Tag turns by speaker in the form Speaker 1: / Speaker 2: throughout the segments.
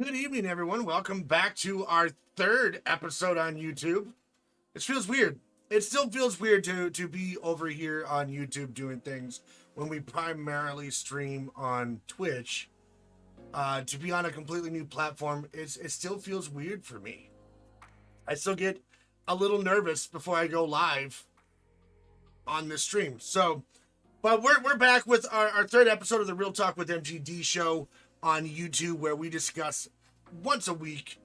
Speaker 1: Good evening, everyone. Welcome back to our third episode on YouTube. It feels weird. It still feels weird to be over here on YouTube doing things when we primarily stream on Twitch. To be on a completely new platform, it still feels weird for me. I still get a little nervous before I go live on this stream. But we're back with our third episode of the Real Talk with MGD show on YouTube, where we discuss once a week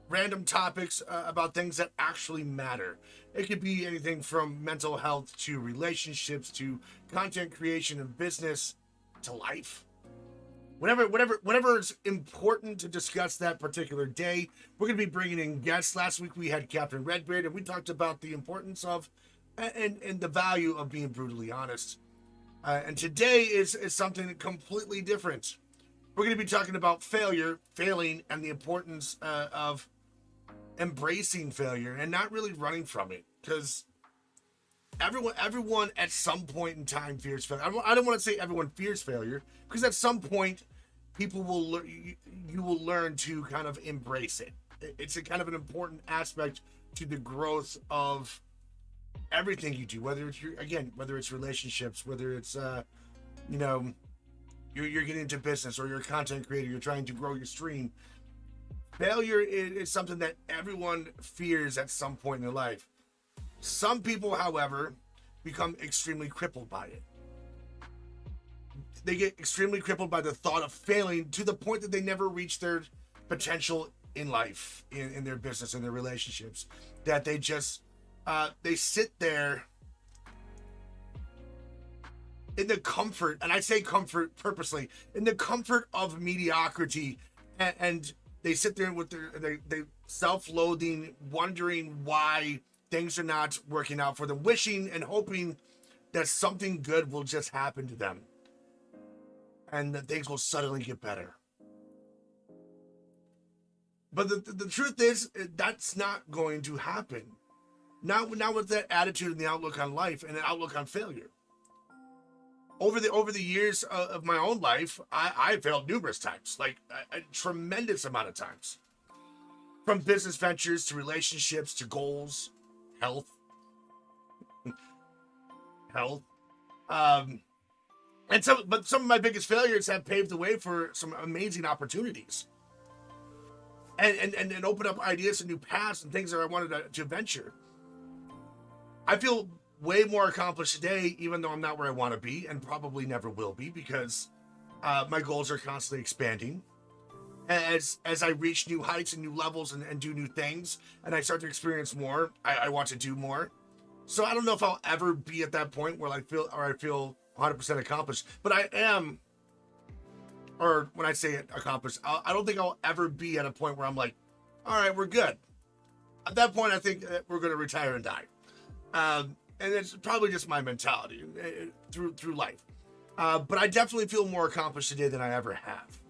Speaker 1: random topics about things that actually matter. It could be anything from mental health to relationships to content creation and business to life. Whatever is important to discuss that particular day. We're going to be bringing in guests. Last week we had Captain Redbeard, and we talked about the importance of and the value of being brutally honest. And today is something completely different. We're going to be talking about failing, and the importance of embracing failure and not really running from it. Because everyone at some point in time fears failure. I don't want to say everyone fears failure, because at some point, people will you will learn to kind of embrace it. It's a kind of an important aspect to the growth of everything you do, whether it's relationships, whether it's you're getting into business, or you're a content creator, you're trying to grow your stream. Failure is something that everyone fears at some point in their life. Some people, however, become extremely crippled by it. They get extremely crippled by the thought of failing, to the point that they never reach their potential in life, in their business, in their relationships, that they just they sit there in the comfort, and I say comfort purposely, in the comfort of mediocrity, and they sit there with they self-loathing, wondering why things are not working out for them, wishing and hoping that something good will just happen to them, and that things will suddenly get better. But the truth is, that's not going to happen. Not with that attitude and the outlook on life and the outlook on failure. Over the years of my own life, I failed numerous times, like a tremendous amount of times. From business ventures to relationships to goals, health. And some of my biggest failures have paved the way for some amazing opportunities. And open up ideas and new paths and things that I wanted to venture. I feel way more accomplished today, even though I'm not where I want to be, and probably never will be, because my goals are constantly expanding. As I reach new heights and new levels and do new things, and I start to experience more, I want to do more. So I don't know if I'll ever be at that point where I feel 100% accomplished, but I am. Or when I say accomplished, I don't think I'll ever be at a point where I'm like, all right, we're good. At that point, I think that we're going to retire and die. And it's probably just my mentality through life. But I definitely feel more accomplished today than I ever have.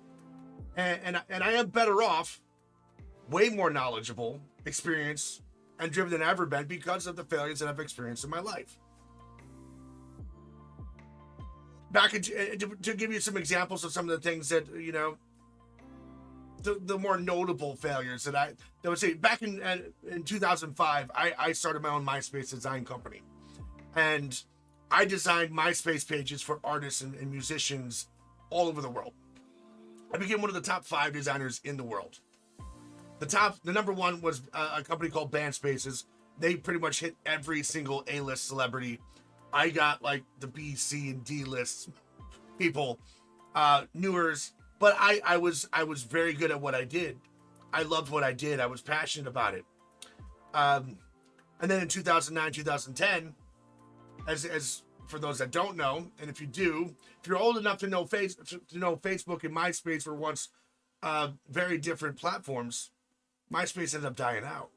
Speaker 1: And I am better off, way more knowledgeable, experienced, and driven than I've ever been, because of the failures that I've experienced in my life. To give you some examples of some of the things that, the more notable failures that I would say, back in 2005, I started my own MySpace design company. And I designed MySpace pages for artists and musicians all over the world. I became one of the top 5 designers in the world. The number one was a company called Band Spaces. They pretty much hit every single A-list celebrity. I got like the B, C, and D list people, newers, but I was very good at what I did. I loved what I did. I was passionate about it. And then in 2009, 2010, as for those that don't know, and if you do, if you're old enough to know Facebook and MySpace were once very different platforms, MySpace ended up dying out.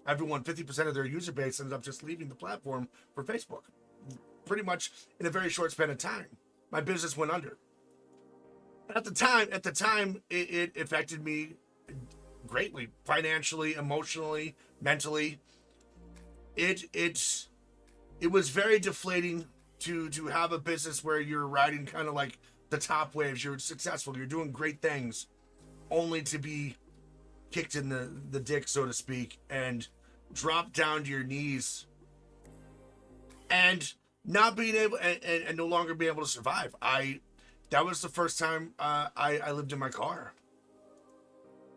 Speaker 1: 50% of their user base ended up just leaving the platform for Facebook. Pretty much in a very short span of time. My business went under. At the time, it affected me greatly, financially, emotionally, mentally. It was very deflating to have a business where you're riding kind of like the top waves. You're successful. You're doing great things, only to be kicked in the dick, so to speak, and drop down to your knees and not being able and no longer be able to survive. That was the first time I lived in my car.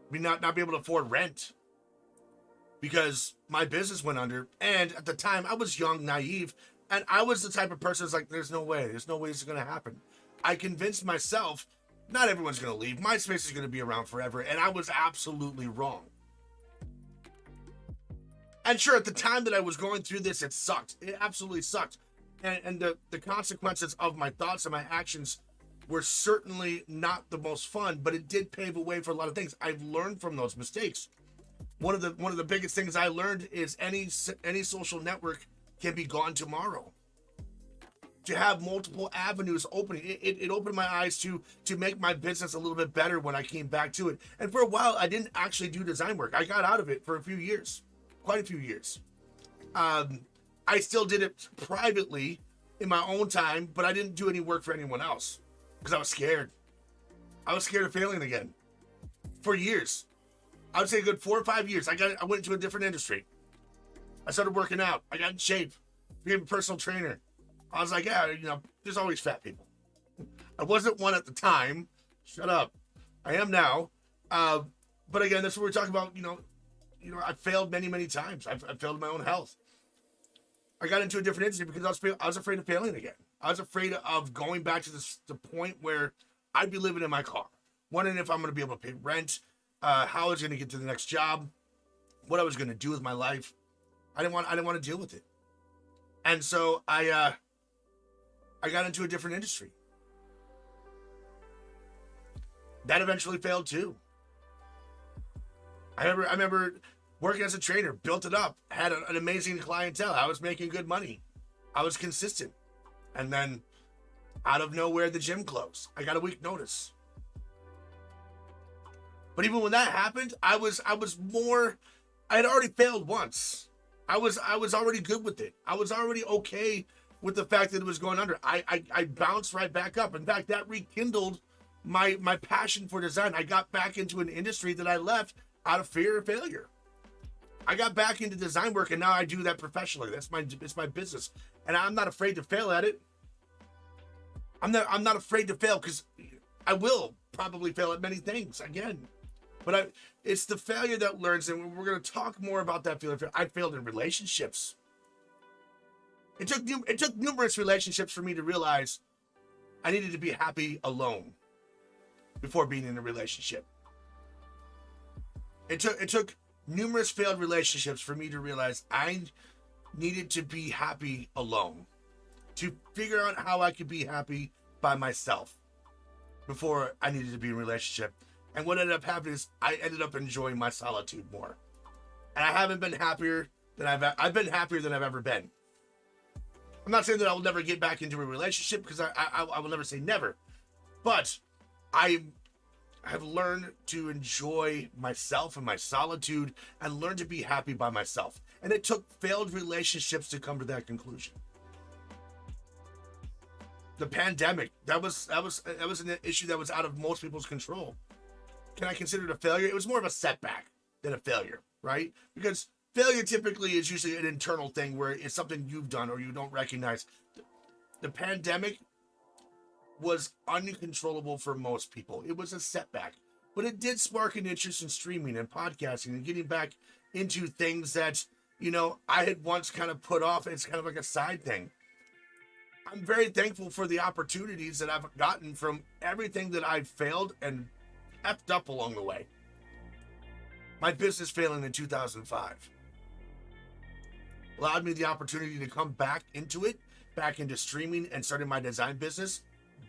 Speaker 1: I mean, not be able to afford rent because my business went under. And at the time, I was young, naive, and I was the type of person that's like, there's no way this is going to happen. I convinced myself, not everyone's going to leave. My space is going to be around forever. And I was absolutely wrong. And sure, at the time that I was going through this, it sucked. It absolutely sucked. And the consequences of my thoughts and my actions were certainly not the most fun, but it did pave a way for a lot of things. I've learned from those mistakes. One of the biggest things I learned is any social network can be gone tomorrow. To have multiple avenues opening, it opened my eyes to make my business a little bit better when I came back to it. And for a while, I didn't actually do design work. I got out of it for a few years, quite a few years. I still did it privately in my own time, but I didn't do any work for anyone else because I was scared. I was scared of failing again for years. I would say a good 4 or 5 years. I went into a different industry. I started working out. I got in shape, became a personal trainer. I was like, yeah, there's always fat people. I wasn't one at the time. Shut up. I am now. But again, that's what we're talking about. I failed many, many times. I failed in my own health. I got into a different industry because I was afraid of failing again. I was afraid of going back to the point where I'd be living in my car, wondering if I'm going to be able to pay rent, how I was going to get to the next job, what I was going to do with my life. I didn't want to deal with it. And so I got into a different industry. That eventually failed too. I remember working as a trainer, built it up, had an amazing clientele. I was making good money. I was consistent. And then out of nowhere, the gym closed. I got a week notice. But even when that happened, I had already failed once. I was already good with it. I was already okay with the fact that it was going under. I bounced right back up. In fact, that rekindled my passion for design. I got back into an industry that I left out of fear of failure. I got back into design work, and now I do that professionally. It's my business, and I'm not afraid to fail at it. I'm not afraid to fail because I will probably fail at many things again. But it's the failure that learns, and we're going to talk more about that failure. I failed in relationships. It took numerous relationships for me to realize I needed to be happy alone before being in a relationship. It took numerous failed relationships for me to realize I needed to be happy alone, to figure out how I could be happy by myself before I needed to be in a relationship. And what ended up happening is I ended up enjoying my solitude more. And I haven't been happier than I've been happier than I've ever been. I'm not saying that I will never get back into a relationship because I will never say never. But I have learned to enjoy myself and my solitude and learn to be happy by myself. And it took failed relationships to come to that conclusion. The pandemic, that was an issue that was out of most people's control. Can I consider it a failure? It was more of a setback than a failure, right? Because failure typically is usually an internal thing where it's something you've done or you don't recognize. The pandemic was uncontrollable for most people. It was a setback, but it did spark an interest in streaming and podcasting and getting back into things that, I had once kind of put off. It's kind of like a side thing. I'm very thankful for the opportunities that I've gotten from everything that I've failed and effed up along the way. My business failing in 2005 allowed me the opportunity to come back into it, back into streaming and starting my design business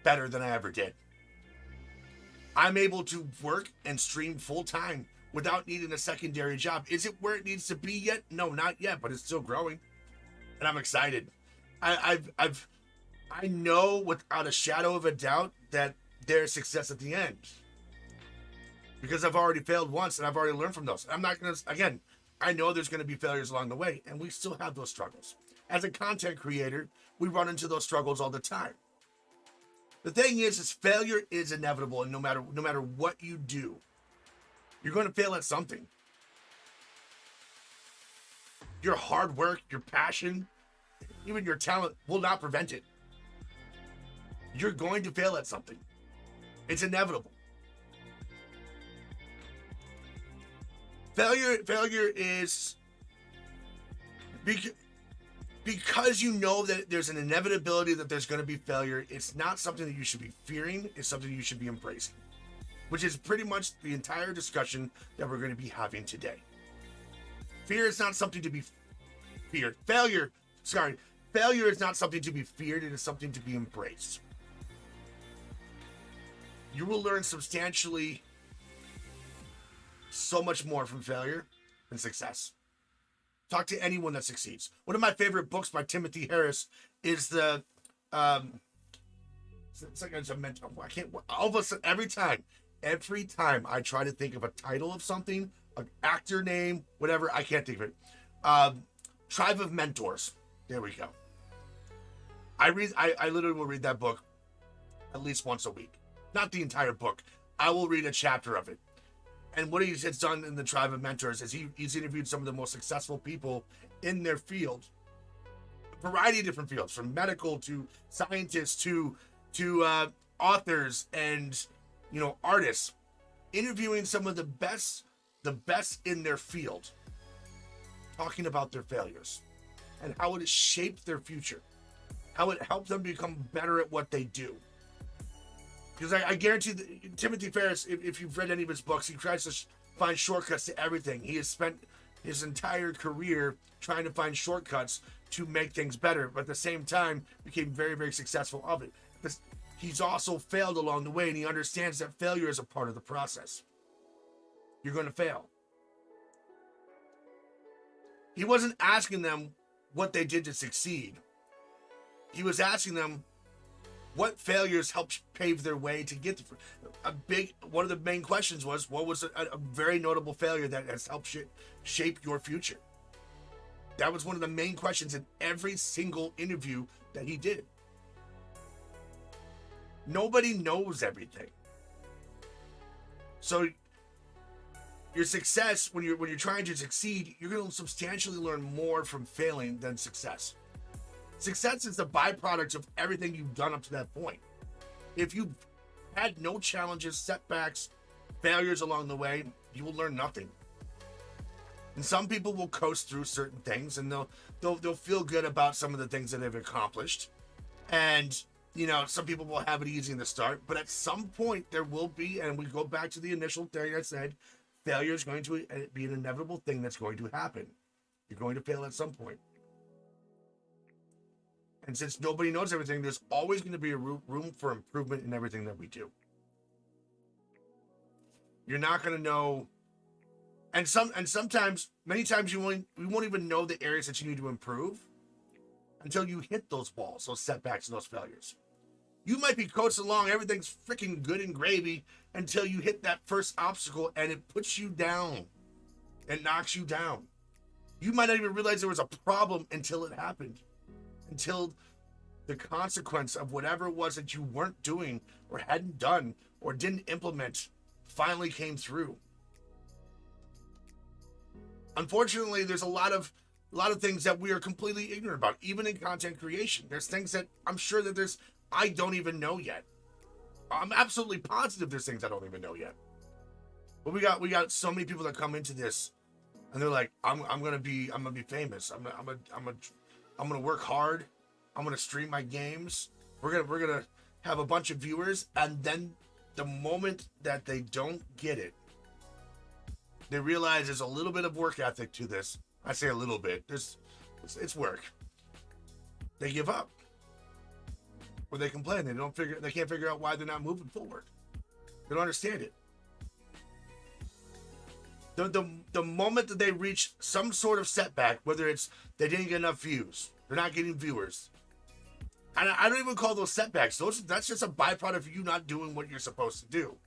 Speaker 1: better than I ever did. I'm able to work and stream full time without needing a secondary job. Is it where it needs to be yet? No, not yet, but it's still growing. And I'm excited. I know without a shadow of a doubt that there's success at the end. Because I've already failed once and I've already learned from those. I'm not going to, again, I know there's going to be failures along the way, and we still have those struggles. As a content creator, we run into those struggles all the time. The thing is failure is inevitable, and no matter what you do, You're going to fail at something. Your hard work, your passion, even your talent will not prevent it. You're going to fail at something. It's inevitable. Failure is because you know that there's an inevitability that there's going to be failure. It's not something that you should be fearing. It's something you should be embracing, which is pretty much the entire discussion that we're going to be having today. Fear is not something to be feared. Failure is not something to be feared. It is something to be embraced. You will learn substantially so much more from failure than success. Talk to anyone that succeeds. One of my favorite books by Timothy Harris is the it's like it's a mental. I can't. All of a sudden, every time I try to think of a title of something, an actor name, whatever, I can't think of it. Tribe of Mentors. There we go. I literally will read that book at least once a week. Not the entire book. I will read a chapter of it. And what he's done in the Tribe of Mentors is he's interviewed some of the most successful people in their field. A variety of different fields, from medical to scientists to authors and artists, interviewing some of the best in their field, talking about their failures and how it has shaped their future, how it helped them become better at what they do. Because I guarantee that Timothy Ferriss, if you've read any of his books, he tries to find shortcuts to everything. He has spent his entire career trying to find shortcuts to make things better, but at the same time became very, very successful of it. But he's also failed along the way, and he understands that failure is a part of the process. You're going to fail. He wasn't asking them what they did to succeed. He was asking them what failures helped pave their way to get one of the main questions was, what was a very notable failure that has helped shape your future? That was one of the main questions in every single interview that he did. Nobody knows everything. So your success, when you're trying to succeed, you're going to substantially learn more from failing than success. Success is the byproduct of everything you've done up to that point. If you've had no challenges, setbacks, failures along the way, you will learn nothing. And some people will coast through certain things, and they'll feel good about some of the things that they've accomplished. And some people will have it easy in the start, but at some point there will be, and we go back to the initial thing I said, failure is going to be an inevitable thing that's going to happen. You're going to fail at some point. And since nobody knows everything, there's always going to be a room for improvement in everything that we do. You're not going to know, and sometimes, many times, we won't even know the areas that you need to improve until you hit those walls, those setbacks, and those failures. You might be coasting along, everything's freaking good and gravy until you hit that first obstacle and it puts you down. It knocks you down. You might not even realize there was a problem until it happened. Until the consequence of whatever it was that you weren't doing or hadn't done or didn't implement finally came through. Unfortunately, there's a lot of things that we are completely ignorant about, even in content creation. There's things that I'm sure that I don't even know yet. I'm absolutely positive there's things I don't even know yet. But we got so many people that come into this and they're like, I'm gonna be famous. I'm gonna work hard. I'm gonna stream my games. We're gonna have a bunch of viewers, and then the moment that they don't get it, they realize there's a little bit of work ethic to this. I say a little bit. It's work. They give up, or they complain. They can't figure out why they're not moving forward. They don't understand it. The moment that they reach some sort of setback, whether it's they didn't get enough views, they're not getting viewers. And I don't even call those setbacks. That's just a byproduct of you not doing what you're supposed to do.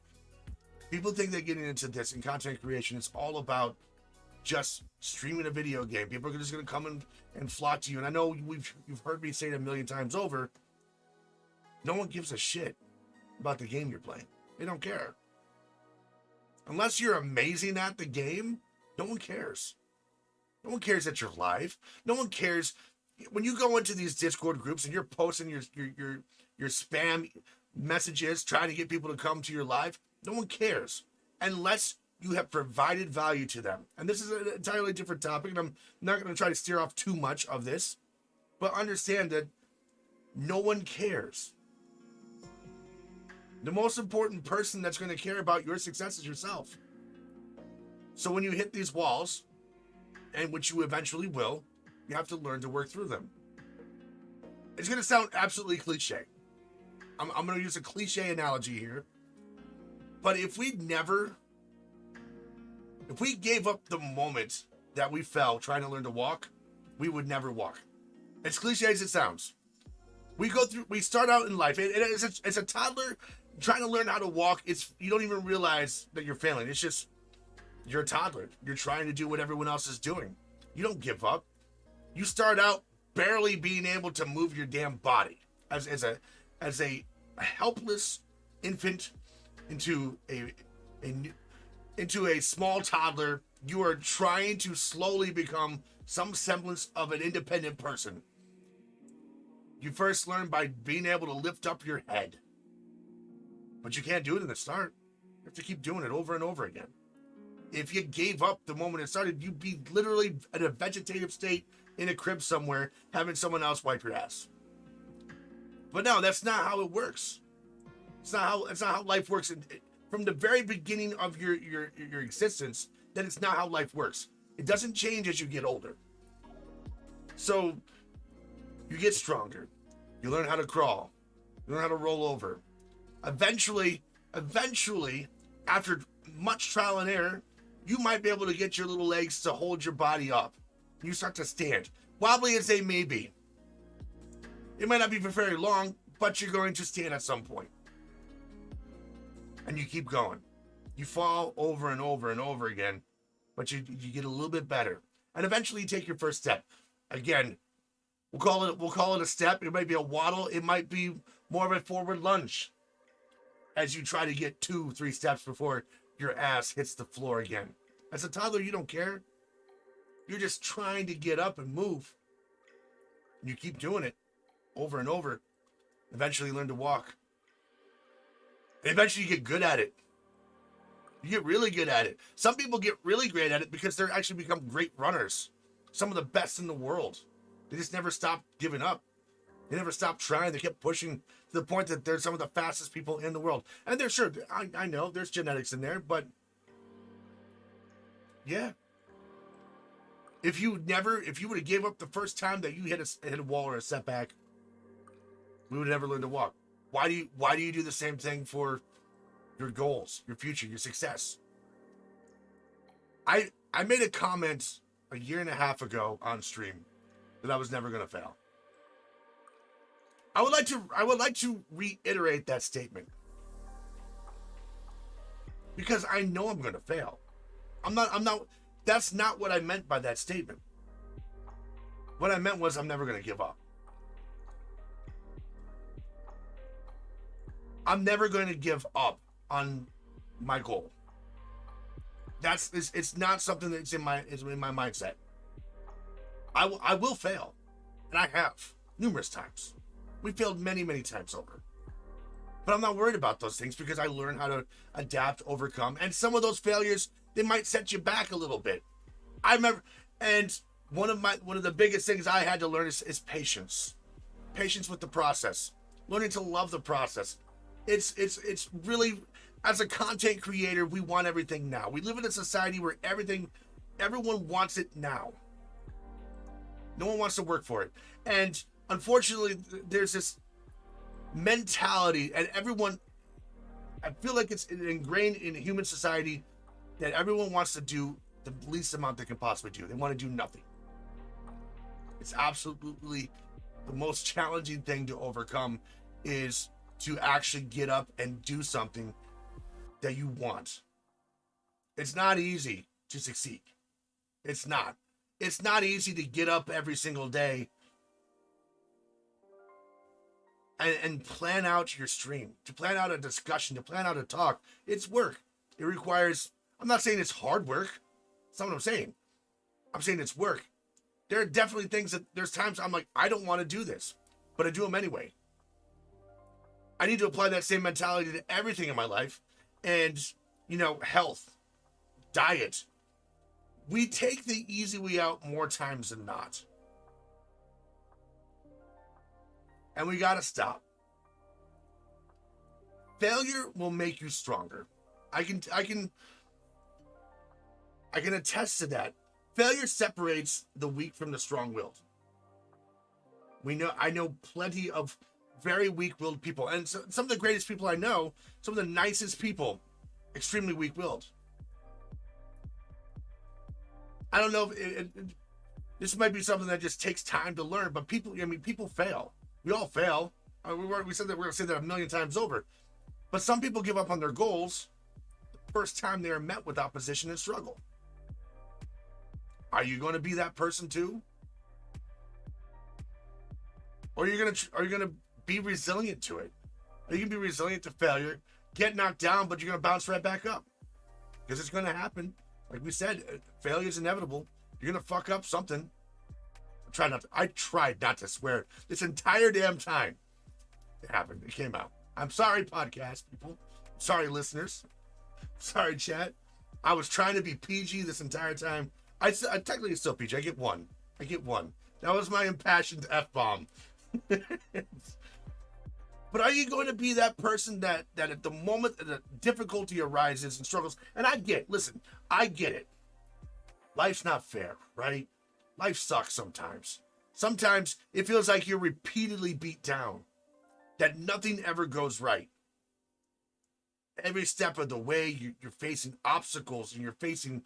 Speaker 1: People think they're getting into this in content creation. It's all about just streaming a video game. People are just going to come and flock to you. And I know you've heard me say it a million times over. No one gives a shit about the game you're playing. They don't care. Unless you're amazing at the game, no one cares. No one cares that you're live. No one cares when you go into these Discord groups and you're posting your spam messages trying to get people to come to your live. No one cares unless you have provided value to them. And this is an entirely different topic, and I'm not going to try to steer off too much of this, but understand that no one cares. The most important person that's going to care about your success is yourself. So when you hit these walls, and which you eventually will, you have to learn to work through them. It's going to sound absolutely cliche. I'm going to use a cliche analogy here. But if we gave up the moment that we fell trying to learn to walk, we would never walk. As cliche as it sounds. We start out in life. It's a toddler trying to learn how to walk. You don't even realize that you're failing. It's just, you're a toddler. You're trying to do what everyone else is doing. You don't give up. You start out barely being able to move your damn body as a helpless infant into a small toddler. You are trying to slowly become some semblance of an independent person. You first learn by being able to lift up your head. But you can't do it in the start. You have to keep doing it over and over again. If you gave up the moment it started, you'd be literally in a vegetative state in a crib somewhere, having someone else wipe your ass. But no, that's not how it works. It's not how life works. From the very beginning of your existence, that it's not how life works. It doesn't change as you get older. So you get stronger. You learn how to crawl. You learn how to roll over. Eventually, after much trial and error, you might be able to get your little legs to hold your body up. You start to stand. Wobbly as they may be. It might not be for very long, but you're going to stand at some point. And you keep going. You fall over and over and over again, but you get a little bit better. And eventually you take your first step. Again, we'll call it a step. It might be a waddle. It might be more of a forward lunge as you try to get 2-3 steps before your ass hits the floor again. As a toddler, you don't care. You're just trying to get up and move. And you keep doing it over and over. Eventually you learn to walk. And eventually you get good at it. You get really good at it. Some people get really great at it because they're actually become great runners. Some of the best in the world. They just never stopped giving up. They never stopped trying. They kept pushing to the point that they're some of the fastest people in the world. And they're sure, I know there's genetics in there, but yeah. If you would have gave up the first time that you hit a wall or a setback, we would never learn to walk. Why do you do the same thing for your goals, your future, your success? I made a comment a year and a half ago on stream that I was never going to fail. I would like to reiterate that statement because I know I'm going to fail. I'm not that's not what I meant by that statement. What I meant was I'm never going to give up. I'm never going to give up on my goal. It's not something that's in my mindset. I will fail, and I have numerous times. We failed many, many times over. But I'm not worried about those things because I learn how to adapt, overcome, and some of those failures, they might set you back a little bit. I remember, and one of the biggest things I had to learn is patience. Patience with the process. Learning to love the process. It's really, as a content creator, we want everything now. We live in a society where everyone wants it now. No one wants to work for it. And unfortunately, there's this mentality, and I feel like it's ingrained in human society that everyone wants to do the least amount they can possibly do. They want to do nothing. It's absolutely the most challenging thing to overcome is to actually get up and do something that you want. It's not easy to succeed. It's not. It's not easy to get up every single day and plan out your stream, to plan out a discussion, to plan out a talk. It's work. It requires I'm not saying it's hard work. That's not what I'm saying. I'm saying it's work. There are definitely things that there's times I'm like, I don't want to do this, but I do them anyway. I need to apply that same mentality to everything in my life. And, health, diet. We take the easy way out more times than not. And we got to stop. Failure will make you stronger. I can attest to that. Failure separates the weak from the strong-willed. I know plenty of very weak-willed people, and some of the greatest people I know, some of the nicest people, extremely weak-willed. I don't know if this might be something that just takes time to learn, but people fail. We all fail. We said that we're going to say that a million times over. But some people give up on their goals the first time they are met with opposition and struggle. Are you going to be that person too? Or are you going to be resilient to it? You can be resilient to failure, get knocked down, but you're going to bounce right back up. Because it's going to happen. Like we said, failure is inevitable. You're going to fuck up something. I tried not to swear this entire damn time. It happened. It came out. I'm sorry, podcast people. I'm sorry, listeners. I'm sorry, chat. I was trying to be PG this entire time. I technically still PG. I get one. That was my impassioned F-bomb. But are you going to be that person that at the moment that difficulty arises and struggles, and I get it. Life's not fair, right? Life sucks sometimes. Sometimes it feels like you're repeatedly beat down, that nothing ever goes right. Every step of the way, you're facing obstacles and you're facing,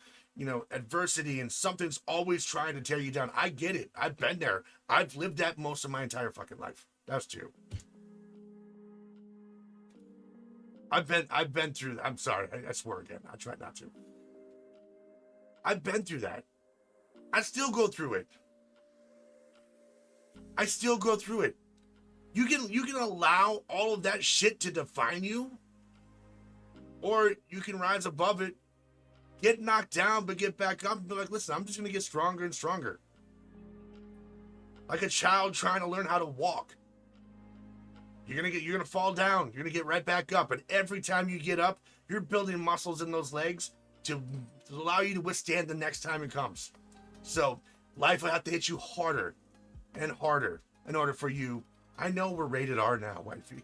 Speaker 1: adversity, and something's always trying to tear you down. I get it. I've been there. I've lived that most of my entire fucking life. That's true. I've been through. I'm sorry. I swear again. I try not to. I've been through that. I still go through it. You can allow all of that shit to define you, or you can rise above it, get knocked down, but get back up and be like, listen, I'm just gonna get stronger and stronger. Like a child trying to learn how to walk. You're gonna fall down. You're gonna get right back up, and every time you get up, you're building muscles in those legs to allow you to withstand the next time it comes. So life will have to hit you harder and harder in order for you. I know we're rated R now, wifey.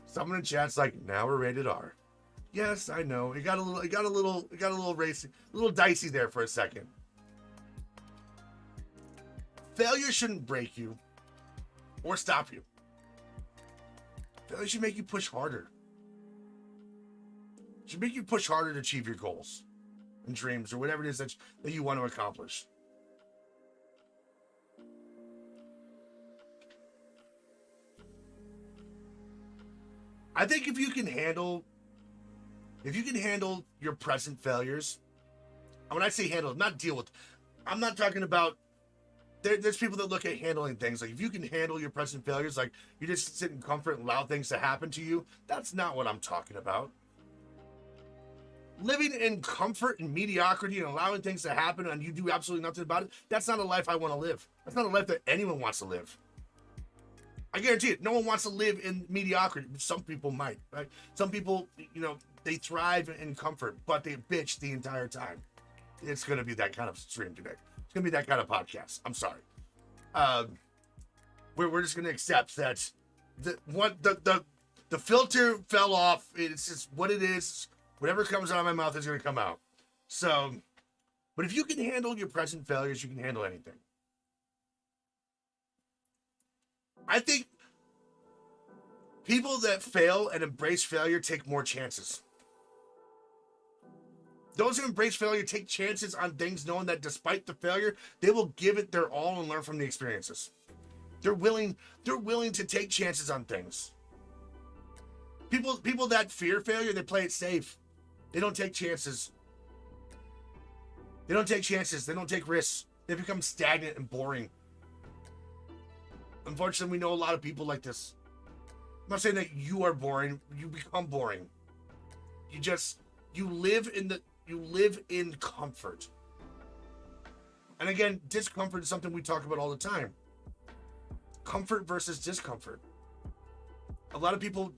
Speaker 1: Someone in chat's like, now we're rated R. Yes, I know. It got a little racy, a little dicey there for a second. Failure shouldn't break you or stop you. Failure should make you push harder. It should make you push harder to achieve your goals and dreams or whatever it is that you want to accomplish. I think if you can handle your present failures, and when I say handle, not deal with, I'm not talking about, there's people that look at handling things, like if you can handle your present failures, like you just sit in comfort and allow things to happen to you, that's not what I'm talking about. Living in comfort and mediocrity and allowing things to happen and you do absolutely nothing about it, that's not a life I want to live. That's not a life that anyone wants to live. I guarantee it. No one wants to live in mediocrity. Some people might, right? Some people, they thrive in comfort, but they bitch the entire time. It's going to be that kind of stream today. It's going to be that kind of podcast. I'm sorry. We're just going to accept that the filter fell off. It's just what it is. Whatever comes out of my mouth is going to come out. So, but if you can handle your present failures, you can handle anything. I think people that fail and embrace failure take more chances. Those who embrace failure take chances on things knowing that despite the failure, they will give it their all and learn from the experiences. They're willing to take chances on things. People that fear failure, they play it safe. They don't take chances. They don't take risks. They become stagnant and boring. Unfortunately, we know a lot of people like this. I'm not saying that you are boring. You become boring. You live in comfort. And again, discomfort is something we talk about all the time. Comfort versus discomfort. A lot of people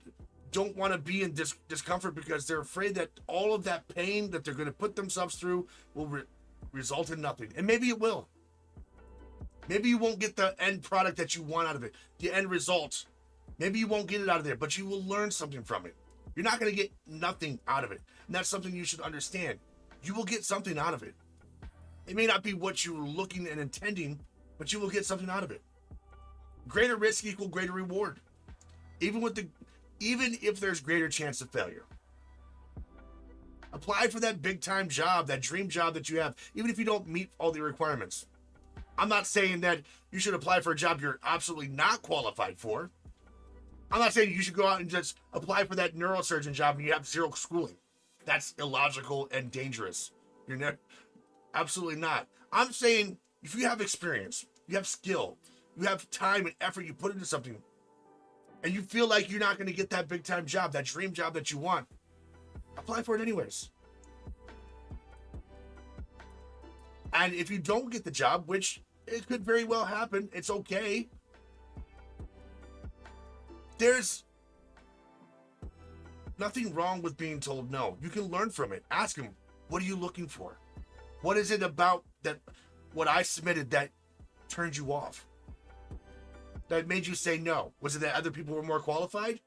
Speaker 1: don't want to be in discomfort because they're afraid that all of that pain that they're going to put themselves through will result in nothing. And maybe it will. Maybe you won't get the end product that you want out of it, the end result. Maybe you won't get it out of there, but you will learn something from it. You're not going to get nothing out of it. And that's something you should understand. You will get something out of it. It may not be what you were looking and intending, but you will get something out of it. Greater risk equal greater reward. Even if there's greater chance of failure. Apply for that big time job, that dream job that you have, even if you don't meet all the requirements. I'm not saying that you should apply for a job you're absolutely not qualified for. I'm not saying you should go out and just apply for that neurosurgeon job and you have zero schooling. That's illogical and dangerous. Absolutely not. I'm saying if you have experience, you have skill, you have time and effort you put into something, and you feel like you're not going to get that big time job, that dream job that you want, apply for it anyways. And if you don't get the job, which it could very well happen, it's okay. There's nothing wrong with being told no. You can learn from it. Ask them, what are you looking for? What is it about that what I submitted that turned you off? That made you say no? Was it that other people were more qualified?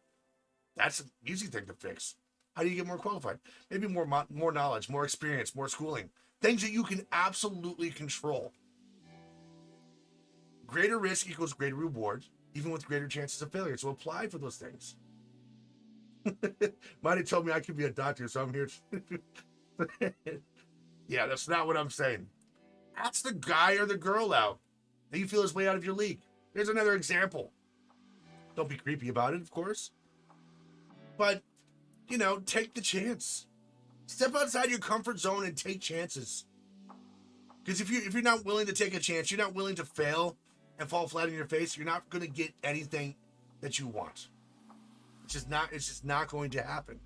Speaker 1: That's an easy thing to fix. How do you get more qualified? Maybe more knowledge, more experience, more schooling. Things that you can absolutely control. Greater risk equals greater reward, even with greater chances of failure. So apply for those things. Mighty told me I could be a doctor, so I'm here. Yeah, that's not what I'm saying. Ask the guy or the girl out that you feel is way out of your league. Here's another example. Don't be creepy about it, of course. But, take the chance. Step outside your comfort zone and take chances. Because if you're not willing to take a chance, you're not willing to fail and fall flat on your face, you're not going to get anything that you want. It's just not going to happen.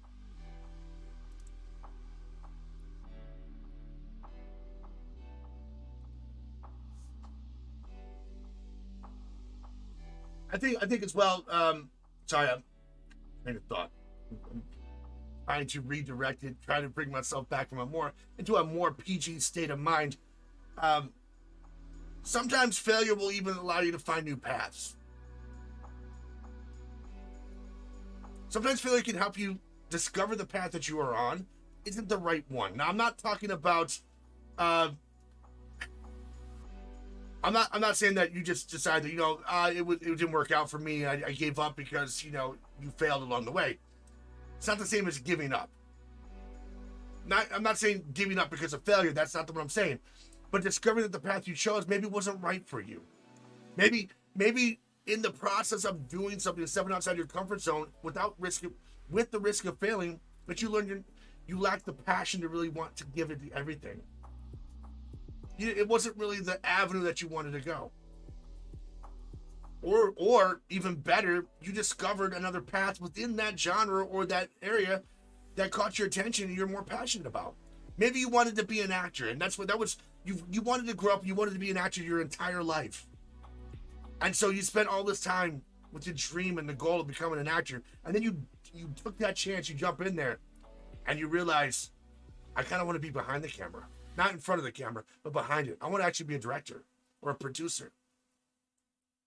Speaker 1: I think as well, sorry, I'm kind of thought. I'm trying to redirect it, trying to bring myself back into a more PG state of mind. Sometimes failure will even allow you to find new paths. Sometimes failure can help you discover the path that you are on isn't the right one. Now, I'm not talking about, I'm not saying that you just decide that, it didn't work out for me. I gave up because, you failed along the way. It's not the same as giving up. I'm not saying giving up because of failure. That's not what I'm saying. But discovering that the path you chose maybe wasn't right for you. Maybe in the process of doing something, stepping outside your comfort zone with the risk of failing, but you learned you lack the passion to really want to give it everything. It wasn't really the avenue that you wanted to go. Or even better, you discovered another path within that genre or that area that caught your attention and you're more passionate about. Maybe you wanted to be an actor, and you wanted to grow up, you wanted to be an actor your entire life. And so you spent all this time with your dream and the goal of becoming an actor, and then you took that chance, you jump in there, and you realize, I kind of want to be behind the camera. Not in front of the camera, but behind it. I want to actually be a director or a producer.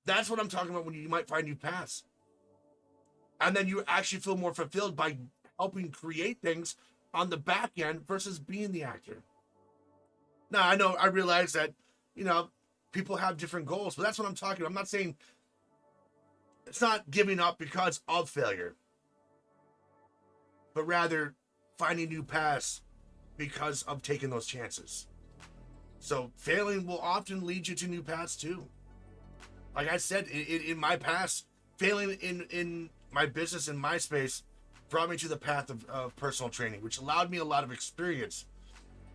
Speaker 1: That's what I'm talking about when you might find new paths. And then you actually feel more fulfilled by helping create things on the back end versus being the actor. Now, I realize that, people have different goals, but that's what I'm talking about. I'm not saying it's not giving up because of failure, but rather finding new paths because of taking those chances. So failing will often lead you to new paths too. Like I said, in my past, failing in my business, in my space, brought me to the path of personal training, which allowed me a lot of experience.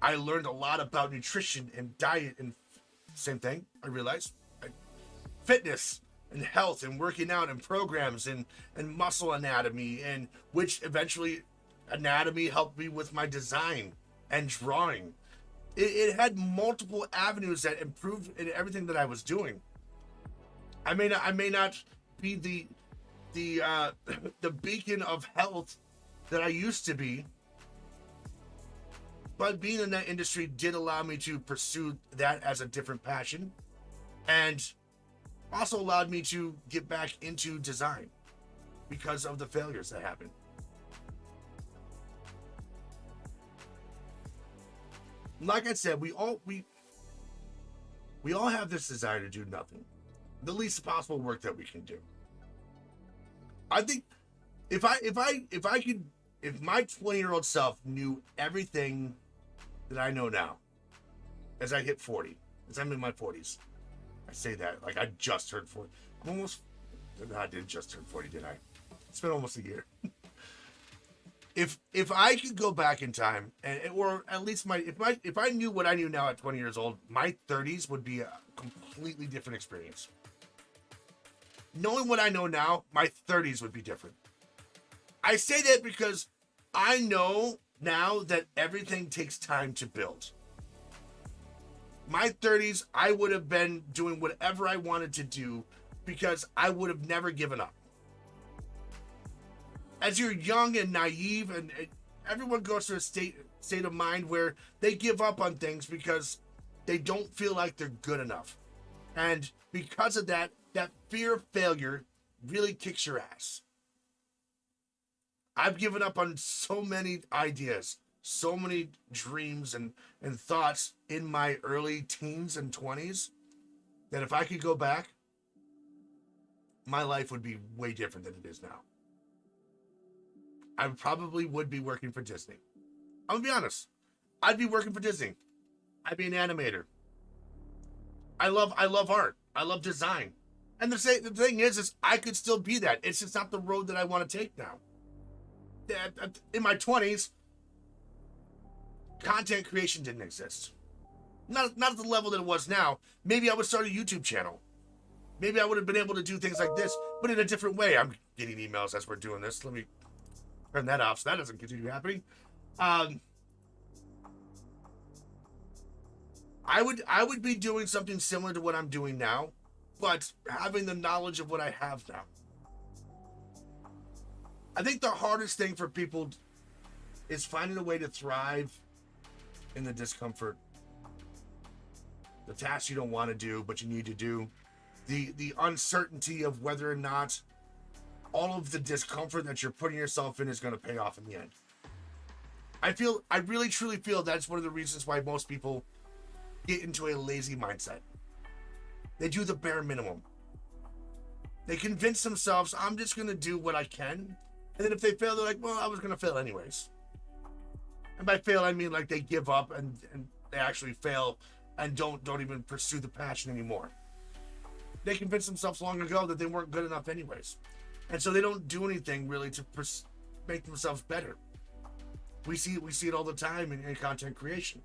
Speaker 1: I learned a lot about nutrition and diet and same thing, I realized. Fitness and health and working out and programs and muscle anatomy, and which eventually anatomy helped me with my design and drawing. It had multiple avenues that improved in everything that I was doing. I may not be the the beacon of health that I used to be, but being in that industry did allow me to pursue that as a different passion, and also allowed me to get back into design because of the failures that happened. Like I said, we all have this desire to do nothing, the least possible work that we can do. I think if my 20-year-old self knew everything that I know now, as I hit 40, as I'm in my 40s, I say that like I just turned 40. I didn't just turn 40, did I? It's been almost a year. If I could go back in time, or at least if I knew what I knew now at 20 years old, my 30s would be a completely different experience. Knowing what I know now, my 30s would be different. I say that because I know now that everything takes time to build. My 30s, I would have been doing whatever I wanted to do because I would have never given up. As you're young and naive, and everyone goes through a state of mind where they give up on things because they don't feel like they're good enough. And because of that fear of failure really kicks your ass. I've given up on so many ideas, so many dreams and thoughts in my early teens and 20s that if I could go back, my life would be way different than it is now. I probably would be working for Disney. I'm gonna be honest. I'd be working for Disney. I'd be an animator. I love art. I love design. And the thing is I could still be that. It's just not the road that I want to take now. In my 20s, content creation didn't exist. Not at the level that it was now. Maybe I would start a YouTube channel. Maybe I would have been able to do things like this, but in a different way. I'm getting emails as we're doing this. Let me turn that off so that doesn't continue happening. I would be doing something similar to what I'm doing now, but having the knowledge of what I have now. I think the hardest thing for people is finding a way to thrive in the discomfort, the tasks you don't want to do but you need to do, the uncertainty of whether or not all of the discomfort that you're putting yourself in is going to pay off in the end. I really truly feel that's one of the reasons why most people get into a lazy mindset. They do the bare minimum. They convince themselves, I'm just going to do what I can. And then if they fail, they're like, well, I was going to fail anyways. And by fail, I mean like they give up and they actually fail and don't even pursue the passion anymore. They convinced themselves long ago that they weren't good enough anyways. And so they don't do anything really to make themselves better. We see it all the time in content creation.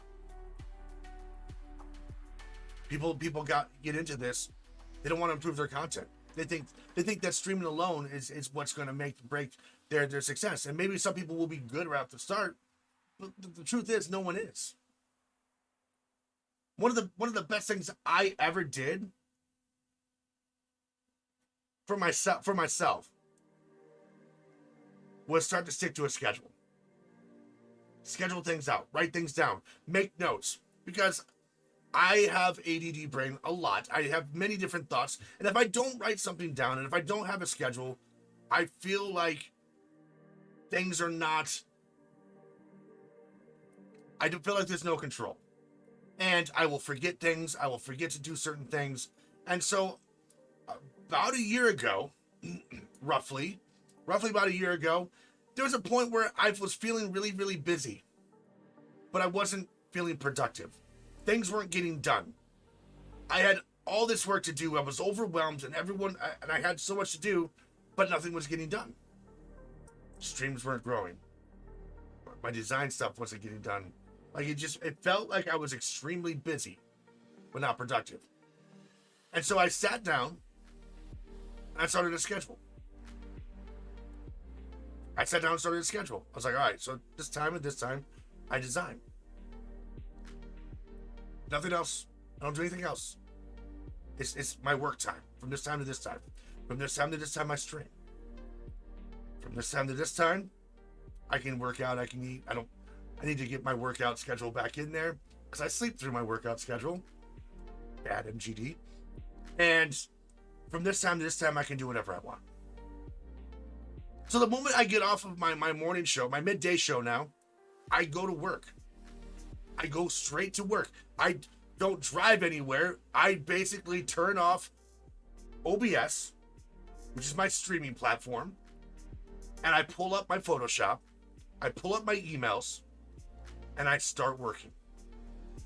Speaker 1: People get into this. They don't want to improve their content. They think that streaming alone is what's going to make break their success. And maybe some people will be good right at the start, but the truth is no one is. One of the best things I ever did for myself was start to stick to a schedule. Schedule things out, write things down, make notes, because I have ADD brain a lot. I have many different thoughts. And if I don't write something down and if I don't have a schedule, I feel like things are not, I do feel like there's no control. And I will forget things. I will forget to do certain things. And so about a year ago, roughly about a year ago, there was a point where I was feeling really, really busy, but I wasn't feeling productive. Things weren't getting done. I had all this work to do. I was overwhelmed and I had so much to do, but nothing was getting done. Streams weren't growing. My design stuff wasn't getting done. Like it felt like I was extremely busy, but not productive. And so I sat down and I started a schedule. I sat down and started a schedule. I was like, all right, so this time and this time, I design. Nothing else. I don't do anything else. It's my work time. From this time to this time. From this time to this time, I stream. From this time to this time, I can work out, I can eat. I need to get my workout schedule back in there because I sleep through my workout schedule. Bad MGD. And from this time to this time, I can do whatever I want. So the moment I get off of my morning show, my midday show now, I go to work. I go straight to work. I don't drive anywhere. I basically turn off OBS, which is my streaming platform, and I pull up my Photoshop, I pull up my emails, and I start working.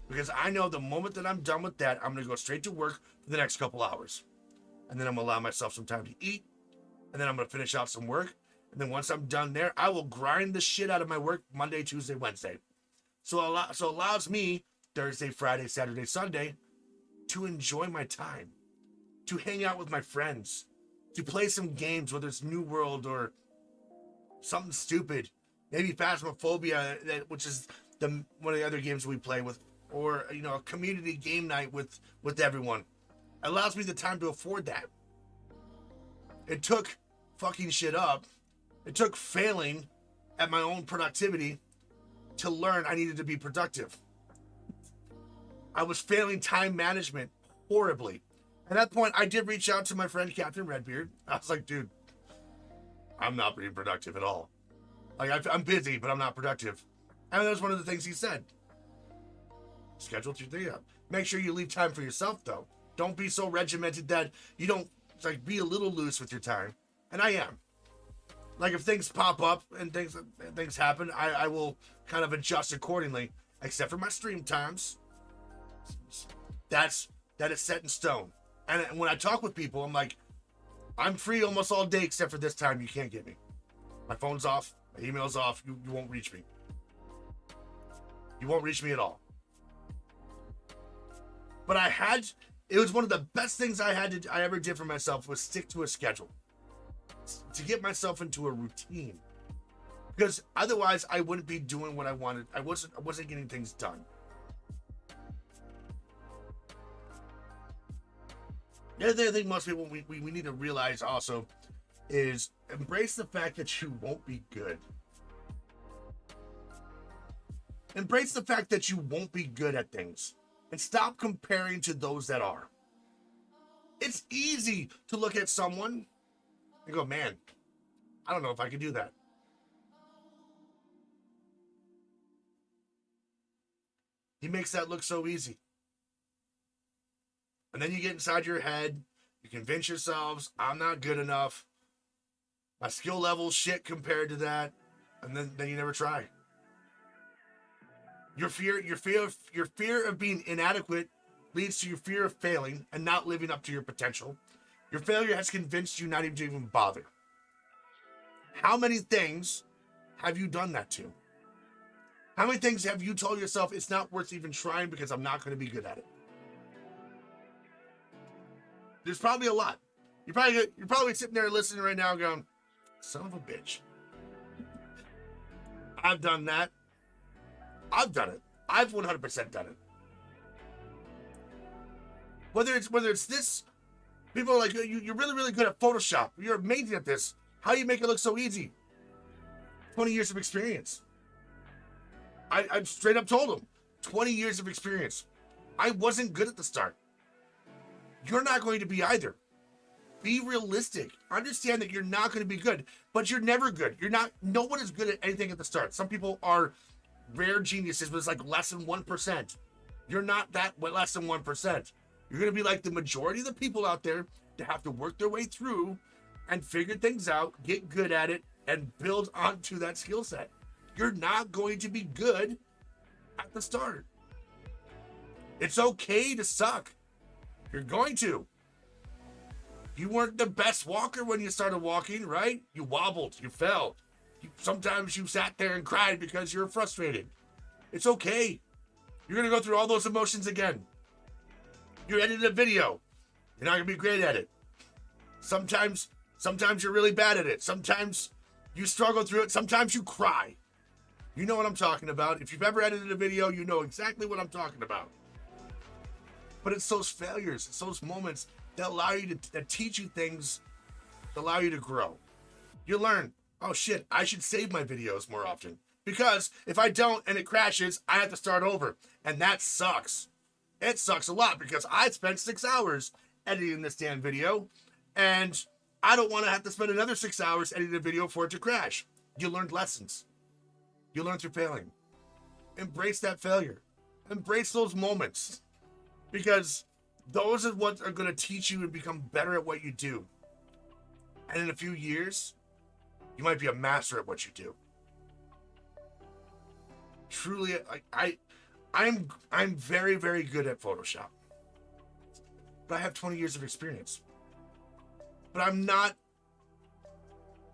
Speaker 1: Because I know the moment that I'm done with that, I'm going to go straight to work for the next couple hours. And then I'm going to allow myself some time to eat, and then I'm going to finish out some work. And then once I'm done there, I will grind the shit out of my work Monday, Tuesday, Wednesday. So it allows me Thursday, Friday, Saturday, Sunday to enjoy my time, to hang out with my friends, to play some games, whether it's New World or something stupid, maybe Phasmophobia, which is one of the other games we play with, or a community game night with everyone. It allows me the time to afford that. It took fucking shit up. It took failing at my own productivity to learn I needed to be productive. I was failing time management horribly. At that point, I did reach out to my friend Captain Redbeard. I was like, dude, I'm not being productive at all. Like, I'm busy, but I'm not productive. And that was one of the things he said. Schedule your day up. Make sure you leave time for yourself, though. Don't be so regimented that you don't, be a little loose with your time. And I am. Like, if things pop up and things happen, I will kind of adjust accordingly, except for my stream times. That is set in stone. And when I talk with people, I'm like, I'm free almost all day except for this time. You can't get me. My phone's off. My email's off. You won't reach me. You won't reach me at all. But it was one of the best things I ever did for myself was stick to a schedule. To get myself into a routine. Because otherwise I wouldn't be doing what I wanted. I wasn't getting things done. The other thing most people we need to realize also is embrace the fact that you won't be good. Embrace the fact that you won't be good at things. And stop comparing to those that are. It's easy to look at someone and go, man, I don't know if I can do that. He makes that look so easy. And then you get inside your head, you convince yourselves, I'm not good enough. My skill level's shit compared to that. And then you never try. Your fear of being inadequate leads to your fear of failing and not living up to your potential. Your failure has convinced you not even to even bother. How many things have you done that to? How many things have you told yourself it's not worth even trying because I'm not going to be good at it? There's probably a lot. You're probably sitting there listening right now going, son of a bitch. I've done that. I've done it. I've 100% done it. Whether it's this, people are like, you're really, really good at Photoshop. You're amazing at this. How do you make it look so easy? 20 years of experience. I straight up told them, 20 years of experience. I wasn't good at the start. You're not going to be either. Be realistic. Understand that you're not going to be good, but you're never good. No one is good at anything at the start. Some people are rare geniuses, but it's like less than 1%. You're not that less than 1%. You're going to be like the majority of the people out there that have to work their way through and figure things out, get good at it, and build onto that skill set. You're not going to be good at the start. It's okay to suck. You're going to. You weren't the best walker when you started walking, right? You wobbled, you fell. Sometimes you sat there and cried because you're frustrated. It's okay. You're going to go through all those emotions again. You're editing a video. You're not going to be great at it. Sometimes you're really bad at it. Sometimes You struggle through it. Sometimes you cry. You know what I'm talking about. If you've ever edited a video, you know exactly what I'm talking about. But it's those failures, it's those moments that allow you that teach you things, that allow you to grow. You learn, oh shit, I should save my videos more often. Because if I don't and it crashes, I have to start over. And that sucks. It sucks a lot because I spent 6 hours editing this damn video. And I don't want to have to spend another 6 hours editing a video for it to crash. You learned lessons. You learn through failing. Embrace that failure. Embrace those moments. Because those are what are going to teach you and become better at what you do. And in a few years, you might be a master at what you do. Truly, I'm very, very good at Photoshop. But I have 20 years of experience. But I'm not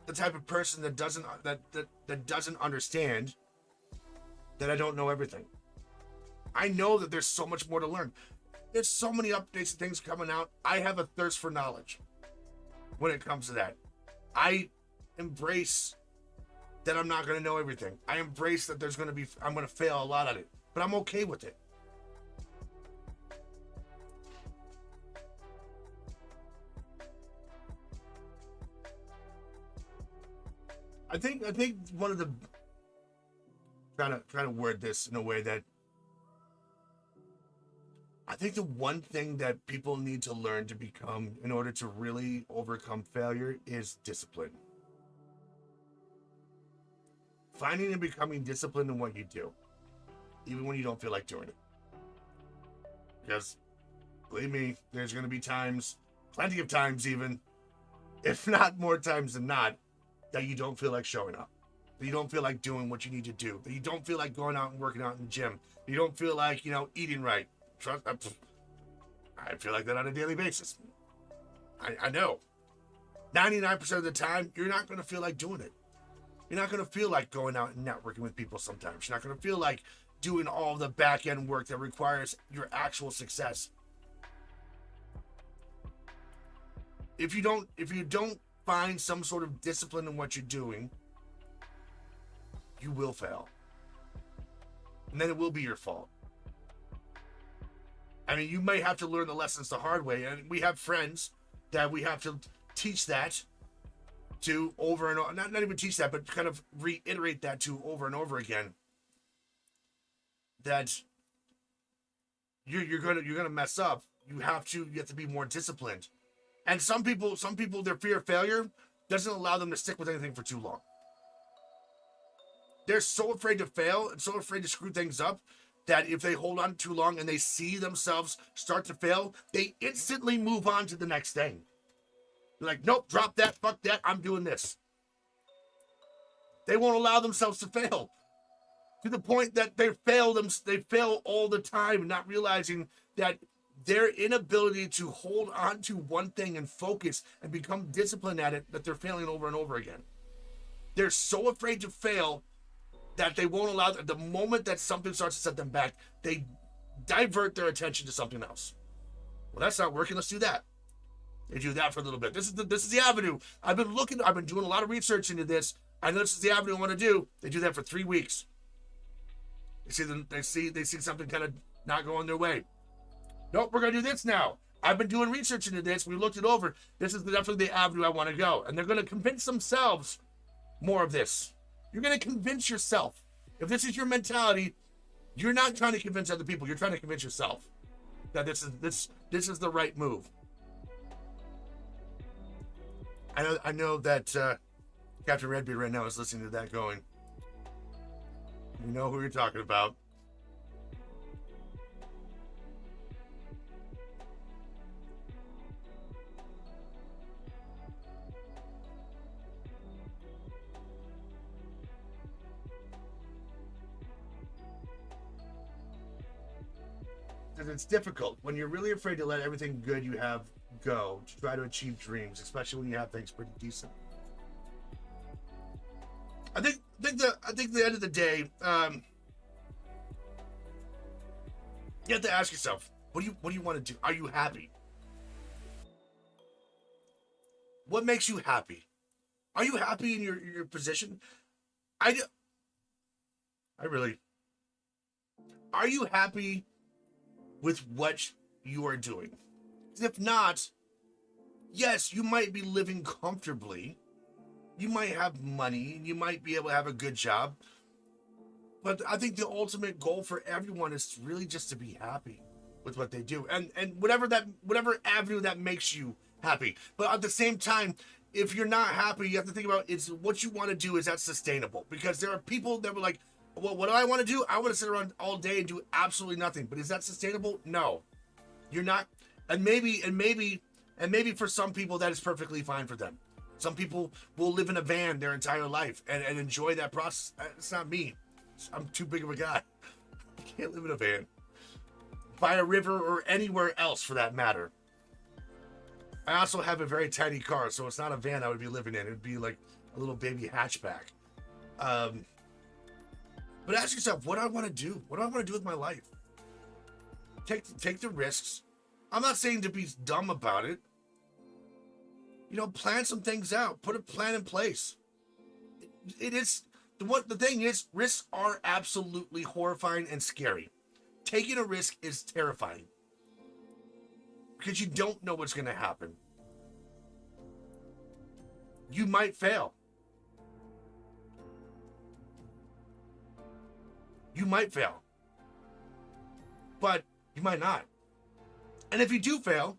Speaker 1: the type of person that doesn't understand that I don't know everything. I know that there's so much more to learn. There's so many updates and things coming out. I have a thirst for knowledge when it comes to that. I embrace that I'm not going to know everything. I embrace that I'm going to fail a lot at it, but I'm okay with it. I think one of the trying to word this in a way that I think the one thing that people need to learn to become in order to really overcome failure is discipline. Finding and becoming disciplined in what you do, even when you don't feel like doing it. Because, believe me, there's going to be times, plenty of times even, if not more times than not, that you don't feel like showing up. That you don't feel like doing what you need to do. That you don't feel like going out and working out in the gym. That you don't feel like, eating right. I feel like that on a daily basis. I know. 99% of the time, you're not going to feel like doing it. You're not going to feel like going out and networking with people sometimes. You're not going to feel like doing all the back end work that requires your actual success. If you don't find some sort of discipline in what you're doing, you will fail. And then it will be your fault. I mean, you may have to learn the lessons the hard way. And we have friends that we have to teach that to over and over, not even teach that, but kind of reiterate that to over and over again. That you're gonna mess up. You have to be more disciplined. And some people, their fear of failure doesn't allow them to stick with anything for too long. They're so afraid to fail and so afraid to screw things up that if they hold on too long and they see themselves start to fail, they instantly move on to the next thing. They're like, nope, drop that, fuck that, I'm doing this. They won't allow themselves to fail. To the point that they fail all the time, not realizing that their inability to hold on to one thing and focus and become disciplined at it, that they're failing over and over again. They're so afraid to fail that they won't allow, the moment that something starts to set them back, they divert their attention to something else. Well, that's not working, let's do that. They do that for a little bit. This is the avenue. I've been doing a lot of research into this. I know this is the avenue I want to do. They do that for 3 weeks. They see something kind of not going their way. Nope, we're gonna do this now. I've been doing research into this. We looked it over. This is definitely the avenue I want to go. And they're gonna convince themselves more of this. You're gonna convince yourself. If this is your mentality, you're not trying to convince other people. You're trying to convince yourself that this is the right move. I know that Captain Redbeard right now is listening to that going, you know who you're talking about. Because it's difficult when you're really afraid to let everything good you have go to try to achieve dreams, especially when you have things pretty decent. I think the end of the day, you have to ask yourself, what do you want to do? Are you happy? What makes you happy? Are you happy in your position? I really. Are you happy with what you are doing? 'Cause if not, yes, you might be living comfortably. You might have money. You might be able to have a good job. But I think the ultimate goal for everyone is really just to be happy with what they do, and whatever avenue that makes you happy. But at the same time, if you're not happy, you have to think about it's what you want to do. Is that sustainable? Because there are people that were like, well, what do I want to do? I want to sit around all day and do absolutely nothing. But is that sustainable? No, you're not. And maybe for some people that is perfectly fine for them. Some people will live in a van their entire life and enjoy that process. It's not me. I'm too big of a guy. I can't live in a van. By a river or anywhere else for that matter. I also have a very tiny car, so it's not a van I would be living in. It'd be like a little baby hatchback. But ask yourself, what do I want to do? What do I want to do with my life? Take the risks. I'm not saying to be dumb about it. Plan some things out. Put a plan in place. It is the thing is, risks are absolutely horrifying and scary. Taking a risk is terrifying because you don't know what's going to happen. You might fail. But you might not. And if you do fail,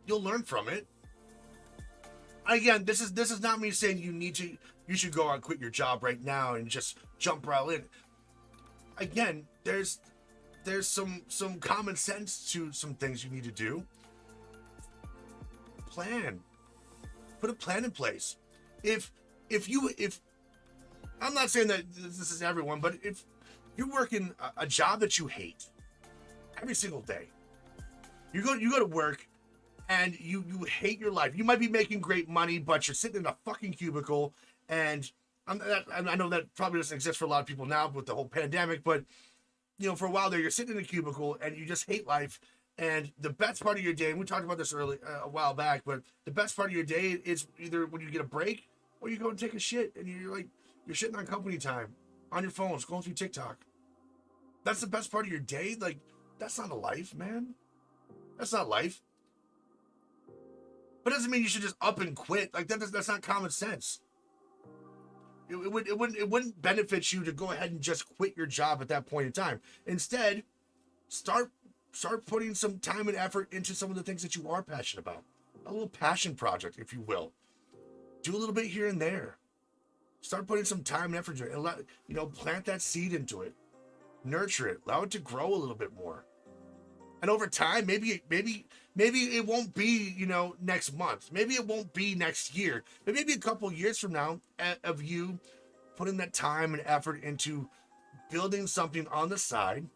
Speaker 1: you'll learn from it. Again, this is not me saying you should go out and quit your job right now and just jump right in. Again, there's some common sense to some things you need to do. Plan. Put a plan in place. If I'm not saying that this is everyone, but if you're working a job that you hate every single day, you go to work and you hate your life. You might be making great money, but you're sitting in a fucking cubicle. And I know that probably doesn't exist for a lot of people now with the whole pandemic, but for a while there, you're sitting in a cubicle and you just hate life. And the best part of your day, and we talked about this early a while back, but the best part of your day is either when you get a break or you go and take a shit and you're shitting on company time on your phone, scrolling through TikTok. That's the best part of your day. Like, that's not a life, man. That's not life. But it doesn't mean you should just up and quit. Like that's not common sense. It wouldn't benefit you to go ahead and just quit your job at that point in time. Instead, start putting some time and effort into some of the things that you are passionate about. A little passion project, if you will. Do a little bit here and there. Start putting some time and effort into it, and plant that seed into it. Nurture it. Allow it to grow a little bit more. And over time, maybe it won't be, next month. Maybe it won't be next year. But maybe a couple of years from now, of you putting that time and effort into building something on the side,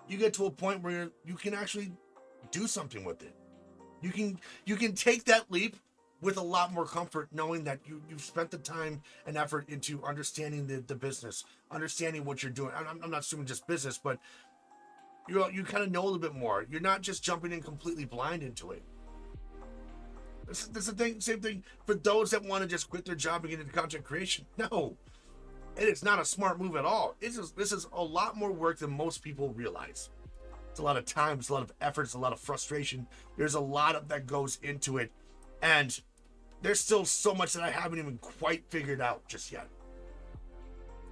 Speaker 1: you get to a point where you can actually do something with it. You can take that leap with a lot more comfort, knowing that you've spent the time and effort into understanding the business, understanding what you're doing. I'm not assuming just business, but you kind of know a little bit more. You're not just jumping in completely blind into it. This is the thing, same thing for those that want to just quit their job and get into content creation. No, and it's not a smart move at all. This is a lot more work than most people realize. It's a lot of time, it's a lot of effort, it's a lot of frustration. There's a lot of that goes into it, and there's still so much that I haven't even quite figured out just yet.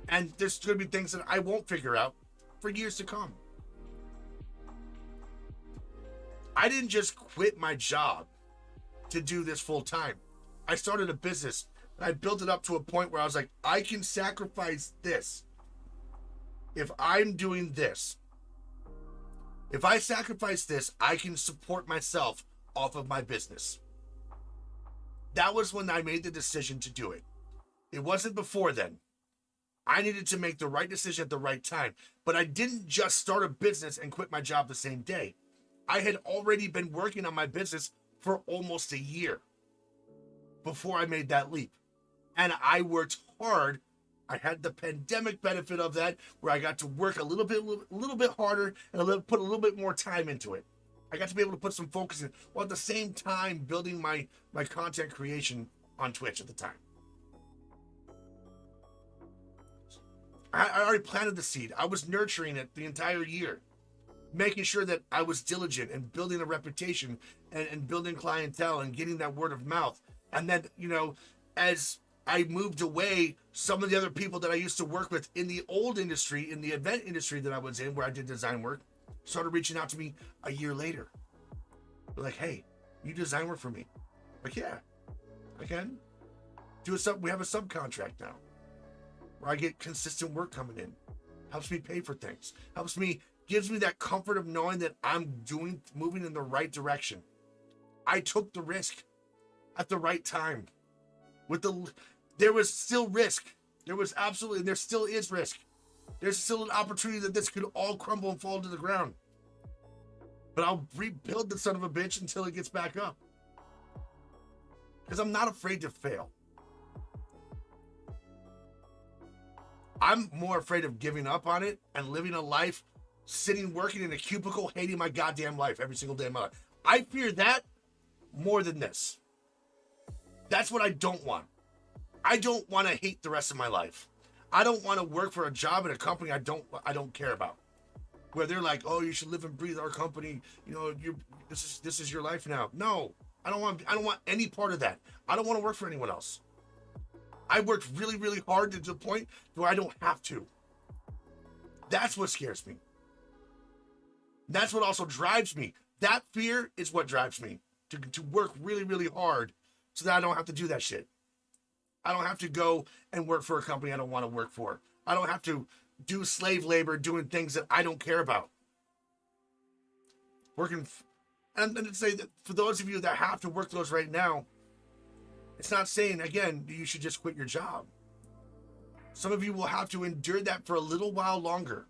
Speaker 1: And there's going to be things that I won't figure out for years to come. I didn't just quit my job to do this full time. I started a business and I built it up to a point where I was like, I can sacrifice this if I'm doing this. If I sacrifice this, I can support myself off of my business. That was when I made the decision to do it. It wasn't before then. I needed to make the right decision at the right time. But I didn't just start a business and quit my job the same day. I had already been working on my business for almost a year before I made that leap. And I worked hard. I had the pandemic benefit of that, where I got to work a little bit harder and put a little bit more time into it. I got to be able to put some focus in, while at the same time building my content creation on Twitch at the time. I already planted the seed. I was nurturing it the entire year, making sure that I was diligent and building a reputation and building clientele and getting that word of mouth. And then, as I moved away, some of the other people that I used to work with in the old industry, in the event industry that I was in, where I did design work, started reaching out to me a year later. They're like, hey, you design work for me? Like, yeah, I can. We have a subcontract now where I get consistent work coming in. Helps me pay for things. Gives me that comfort of knowing that I'm moving in the right direction. I took the risk at the right time. There was still risk. There still is risk. There's still an opportunity that this could all crumble and fall to the ground. But I'll rebuild the son of a bitch until it gets back up. Because I'm not afraid to fail. I'm more afraid of giving up on it and living a life working in a cubicle, hating my goddamn life every single day of my life. I fear that more than this. That's what I don't want. I don't want to hate the rest of my life. I don't want to work for a job in a company I don't care about. Where they're like, oh, you should live and breathe our company. This is your life now. No, I don't want any part of that. I don't want to work for anyone else. I worked really, really hard to the point where I don't have to. That's what scares me. That's what also drives me. That fear is what drives me to work really, really hard so that I don't have to do that shit. I don't have to go and work for a company I don't want to work for. I don't have to do slave labor doing things that I don't care about. And to say that for those of you that have to work those right now, it's not saying, again, you should just quit your job. Some of you will have to endure that for a little while longer.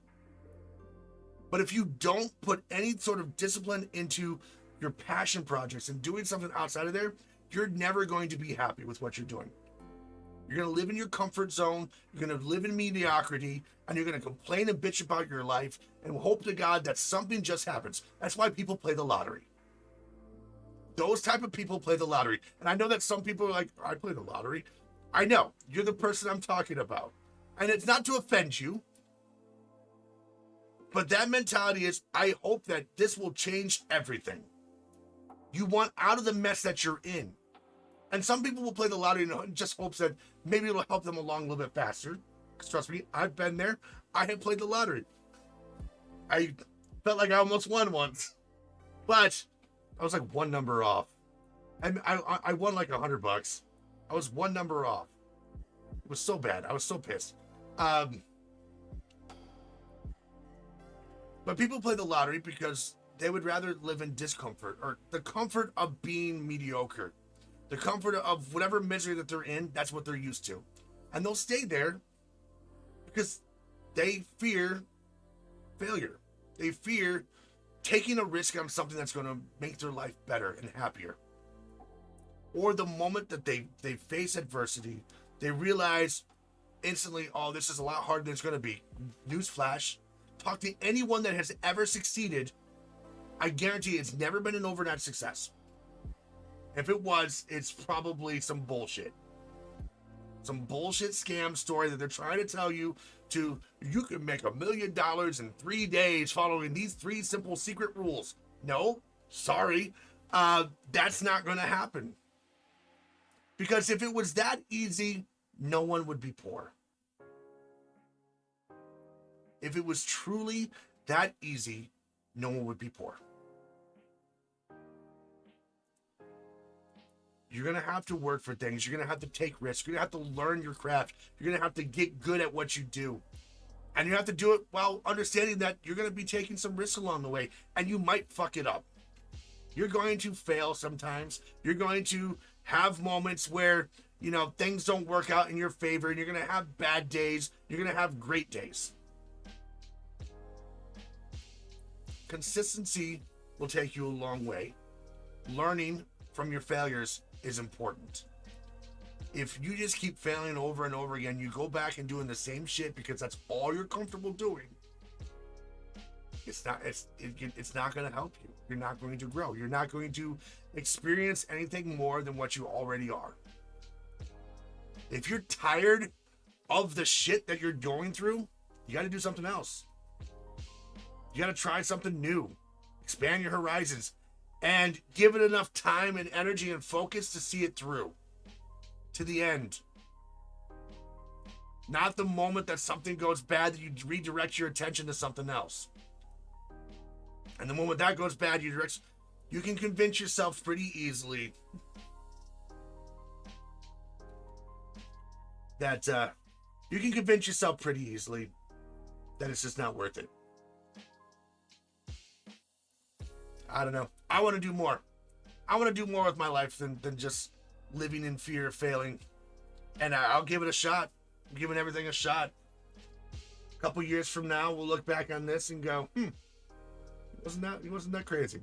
Speaker 1: But if you don't put any sort of discipline into your passion projects and doing something outside of there, you're never going to be happy with what you're doing. You're going to live in your comfort zone, you're going to live in mediocrity, and you're going to complain and bitch about your life and hope to God that something just happens. That's why people play the lottery. Those type of people play the lottery. And I know that some people are like, I play the lottery. I know, you're the person I'm talking about. And it's not to offend you, but that mentality is, I hope that this will change everything. You want out of the mess that you're in. And some people will play the lottery in just hopes that maybe it'll help them along a little bit faster. Because trust me, I've been there. I have played the lottery. I felt like I almost won once. But I was like one number off. And I won like $100. I was one number off. It was so bad. I was so pissed. But people play the lottery because they would rather live in discomfort or the comfort of being mediocre. The comfort of whatever misery that they're in, that's what they're used to. And they'll stay there because they fear failure. They fear taking a risk on something that's going to make their life better and happier. Or the moment that they face adversity, they realize instantly, oh, this is a lot harder than it's going to be. Newsflash, talk to anyone that has ever succeeded. I guarantee it's never been an overnight success. If it was, it's probably some bullshit. Some bullshit scam story that they're trying to tell you you can make $1 million in 3 days following these 3 simple secret rules. No, sorry. That's not going to happen. Because if it was that easy, no one would be poor. If it was truly that easy, no one would be poor. You're going to have to work for things. You're going to have to take risks. You're going to have to learn your craft. You're going to have to get good at what you do. And you have to do it while understanding that you're going to be taking some risks along the way. And you might fuck it up. You're going to fail sometimes. You're going to have moments where, things don't work out in your favor. And you're going to have bad days. You're going to have great days. Consistency will take you a long way. Learning from your failures is important. If you just keep failing over and over again, you go back and doing the same shit because that's all you're comfortable doing. It's not going to help you. You're not going to grow. You're not going to experience anything more than what you already are. If you're tired of the shit that you're going through, You got to do something else. You got to try something new. Expand your horizons. And give it enough time and energy and focus to see it through. To the end. Not the moment that something goes bad that you redirect your attention to something else. And the moment that goes bad, you can convince yourself pretty easily that it's just not worth it. I don't know. I want to do more. I want to do more with my life than just living in fear of failing. And I'll give it a shot. I'm giving everything a shot. A couple years from now, we'll look back on this and go, it wasn't that crazy.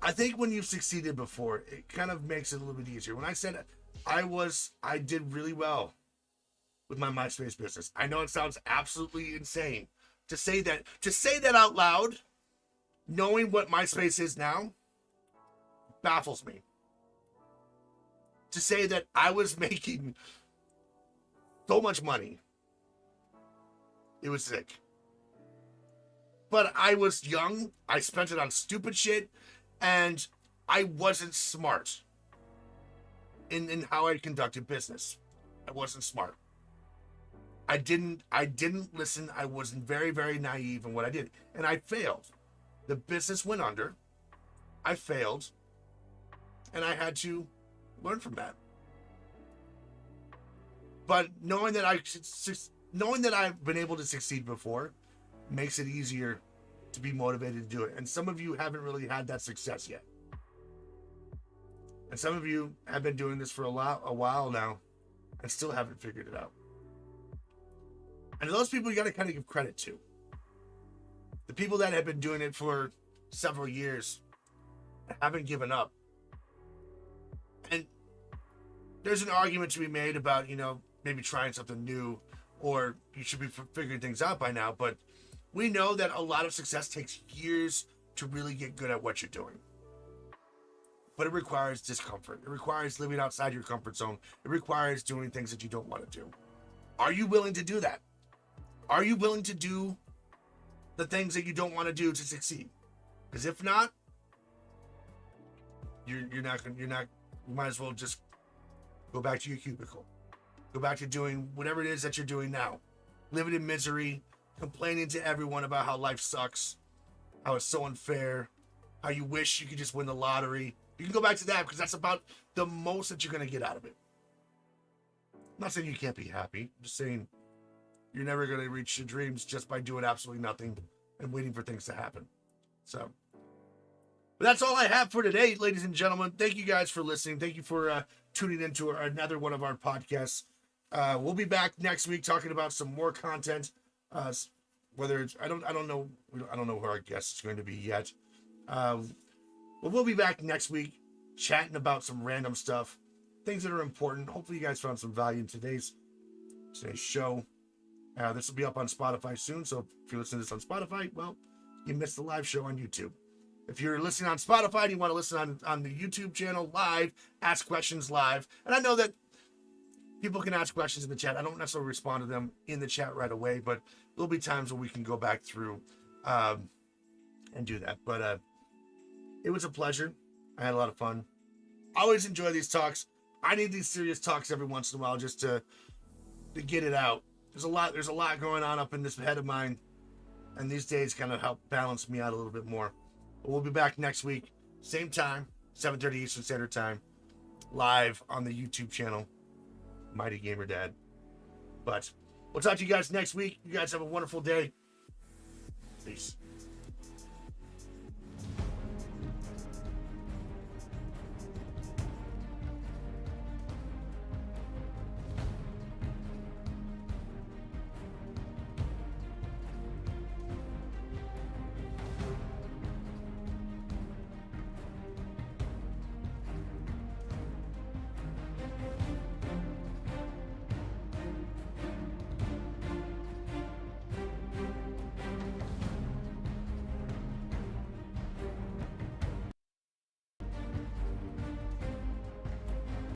Speaker 1: I think when you've succeeded before, it kind of makes it a little bit easier. When I said I did really well with my MySpace business. I know it sounds absolutely insane to say that out loud, knowing what MySpace is now, baffles me. To say that I was making so much money, it was sick. But I was young, I spent it on stupid shit, and I wasn't smart in how I conducted business. I wasn't smart. I didn't listen. I was very, very naive in what I did. And I failed. The business went under. I failed. And I had to learn from that. But knowing that I've been able to succeed before makes it easier to be motivated to do it. And some of you haven't really had that success yet. And some of you have been doing this for a while now and still haven't figured it out. And those people you got to kind of give credit to. The people that have been doing it for several years haven't given up. And there's an argument to be made about, maybe trying something new, or you should be figuring things out by now. But we know that a lot of success takes years to really get good at what you're doing. But it requires discomfort. It requires living outside your comfort zone. It requires doing things that you don't want to do. Are you willing to do that? Are you willing to do the things that you don't want to do to succeed? Because if not, you might as well just go back to your cubicle. Go back to doing whatever it is that you're doing now. Living in misery, complaining to everyone about how life sucks, how it's so unfair, how you wish you could just win the lottery. You can go back to that because that's about the most that you're going to get out of it. I'm not saying you can't be happy. I'm just saying you're never going to reach your dreams just by doing absolutely nothing and waiting for things to happen. So, but that's all I have for today, ladies and gentlemen. Thank you guys for listening. Thank you for tuning into another one of our podcasts. We'll be back next week talking about some more content. Whether it's I don't know who our guest is going to be yet. But we'll be back next week chatting about some random stuff, things that are important. Hopefully you guys found some value in today's show. This will be up on Spotify soon, so if you're listening to this on Spotify, well, you missed the live show on YouTube. If you're listening on Spotify and you want to listen on the YouTube channel live, ask questions live. And I know that people can ask questions in the chat. I don't necessarily respond to them in the chat right away, but there'll be times when we can go back through and do that. But it was a pleasure. I had a lot of fun. I always enjoy these talks. I need these serious talks every once in a while just to get it out. There's a lot going on up in this head of mine, and these days kind of help balance me out a little bit more. But we'll be back next week, same time, 7:30 Eastern Standard Time, live on the YouTube channel, Mighty Gamer Dad. But we'll talk to you guys next week. You guys have a wonderful day. Peace.